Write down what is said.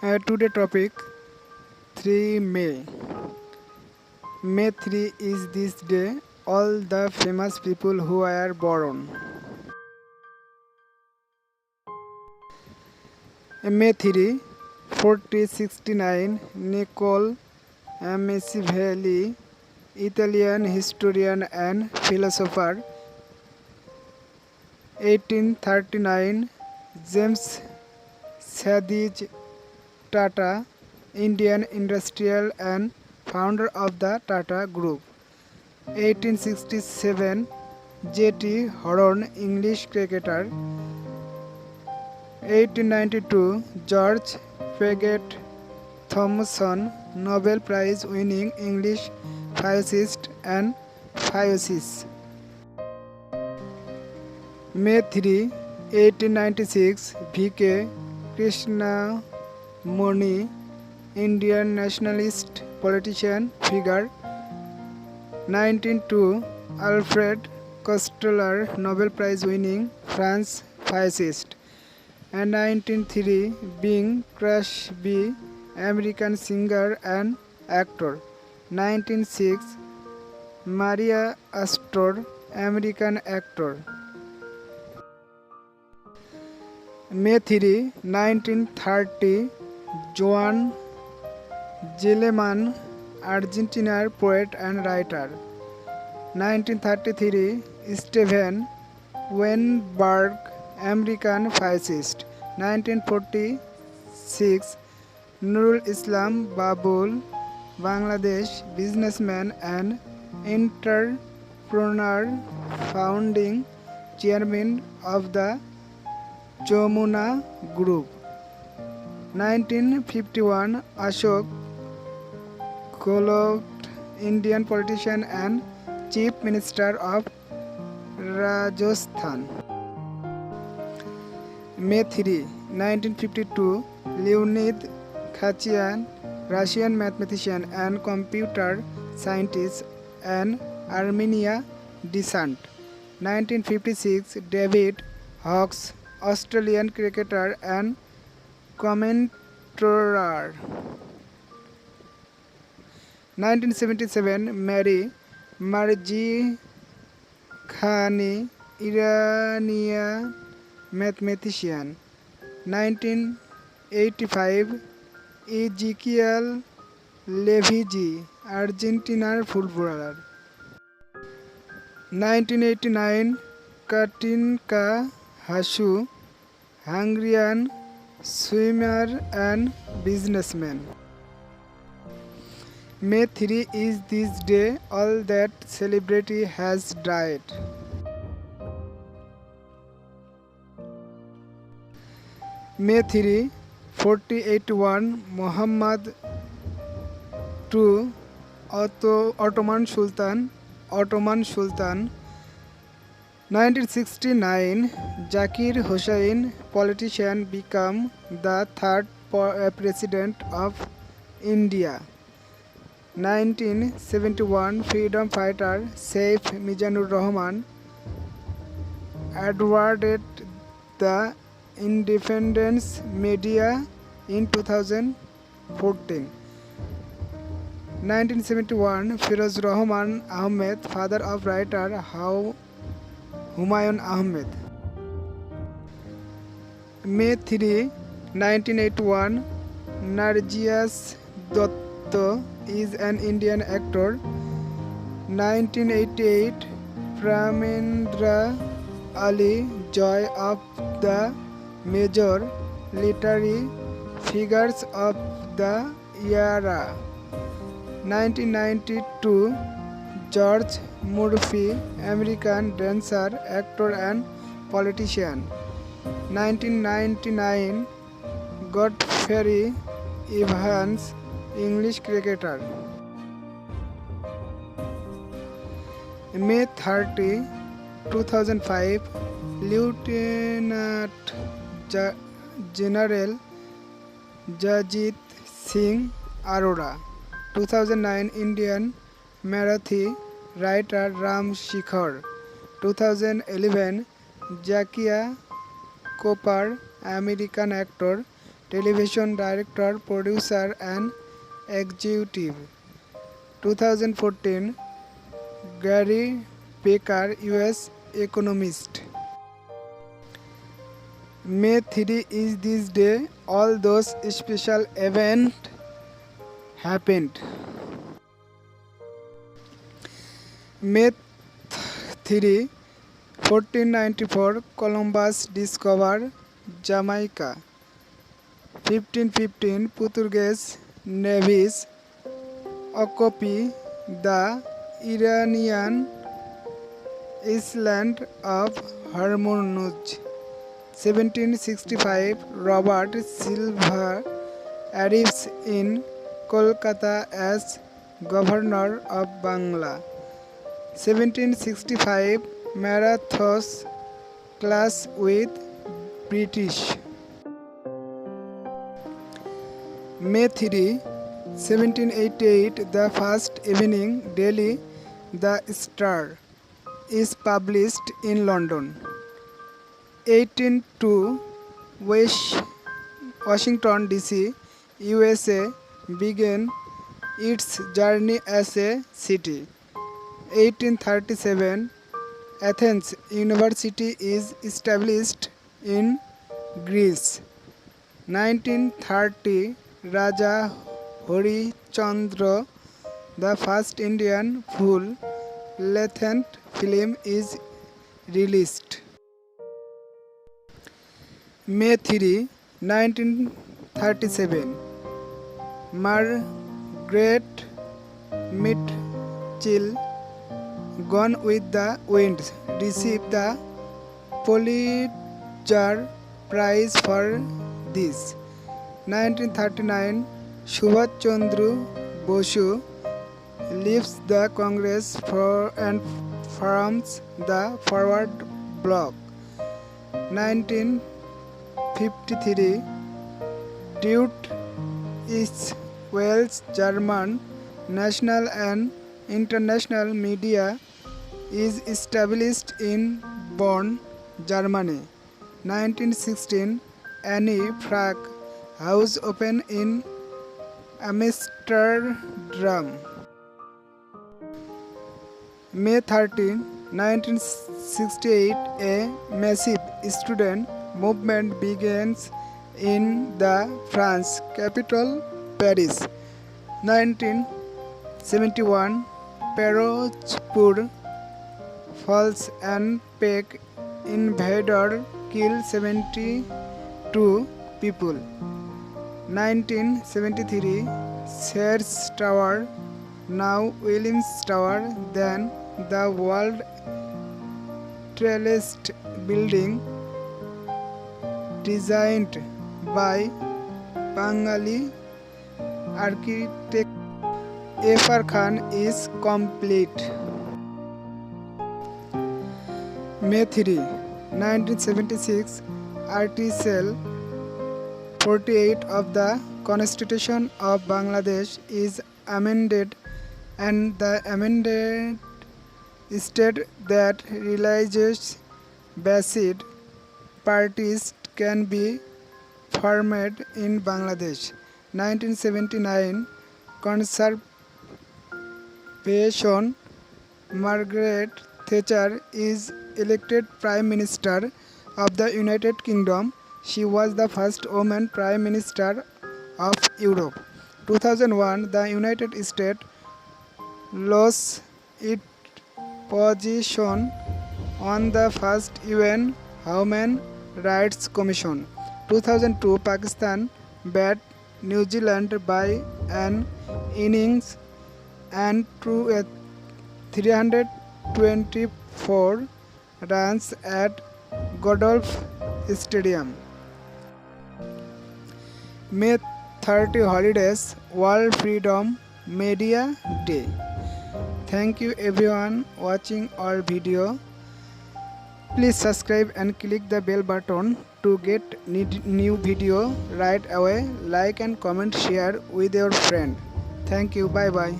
Today topic 3 May. May 3 is this day all the famous people who are born. May 3, 4069 Nicole Machiavelli, Italian historian and philosopher. 1839 James Sadiq Tata, Indian industrial and founder of the Tata Group. 1867 J.T. Horan, English cricketer. 1892 George Paget Thomson, Nobel Prize winning English physicist and physicist. May 3, 1896 V.K. Krishnamurti, Indian nationalist politician figure. 1902 Alfred Koestler, Nobel Prize winning French physicist. And 1903 Bing Crosby, American singer and actor. 1906 Maria Astor, American actor. May 3, 1930 Joan Zilleman, Argentine poet and writer. 1933 Stephen Weinberg, American physicist. 1946 Nurul Islam Babul, Bangladesh businessman and entrepreneur, founding chairman of the Jamuna Group. 1951 Ashok Gehlot, Indian politician and Chief Minister of Rajasthan. May 3, 1952 Leonid Khachiyan, Russian mathematician and computer scientist and Armenia descent. 1956 David Hawkes, Australian cricketer and commentator. 1977 Mary Marzikhani, Iranian mathematician. 1985 Ezekiel Levigi, Argentina footballer. 1989 Katinka Hasu, Hungarian swimmer and businessman. May 3 is this day all that celebrity has died. May 3, 4081 Muhammad II Ottoman Sultan. 1969 Zakir Hussain, politician, become the third president of India. 1971 freedom fighter Saif Mizanur Rahman awarded the Independence Media in 2014. 1971 Firoz Rahman Ahmed, father of writer Humayun Ahmed. May 3, 1981 Nargias Dotto is an Indian actor. 1988 Pramendra Ali, joy of the major literary figures of the era. 1992 George Murphy, American dancer, actor and politician. 1999 Godfrey Evans, English cricketer. May 30, 2005 Lieutenant General Jagit Singh Arora. 2009 Indian Marathi writer Ram Shikhar. 2011 Zakia Cooper, American actor. television director, producer and executive. 2014, Gary Becker, US economist. May 3 is this day all those special events happened. May 3, 1494, Columbus discovered Jamaica. 1515, Portuguese navies occupy the Iranian island of Hormuz. 1765, Robert Silver arrives in Kolkata as governor of Bangla. 1765, Marathos clash with British. May 3, 1788, the first evening daily The Star is published in London. 1802, Washington DC, USA began its journey as a city. 1837, Athens University is established in Greece. 1930, Raja Harichandra, the first Indian full-length film, is released. May 3, 1937, Margaret Mitchell, Gone with the Wind, received the Pulitzer Prize for this. 1939, Subhash Chandra Bose leaves the Congress and forms the Forward Bloc. 1953, Deutsche Welles, German national and international media, is established in Bonn, Germany. 1916, Anne Frank House opened in Amsterdam. May 13, 1968, a massive student movement begins in the French capital, Paris. 1971, Firozpur falls and Pak invader kill 72 people. 1973, Sears Tower, now Williams Tower, then the world tallest building, designed by Bengali architect F.R. Khan, is complete. May 3, 1976, Article 48 of the Constitution of Bangladesh is amended, and the amended state that religious based parties can be formed in Bangladesh. 1979, Conservation Margaret Thatcher is elected Prime Minister of the United Kingdom. She was the first woman Prime Minister of Europe. 2001, the United States lost its position on the first UN Human Rights Commission. 2002, Pakistan beat New Zealand by an innings and 324 runs at Godolph Stadium. May 30, holidays, World Freedom Media Day. Thank you everyone watching our video. Please subscribe and click the bell button to get new video right away. Like and comment, share with your friend. Thank you. Bye bye.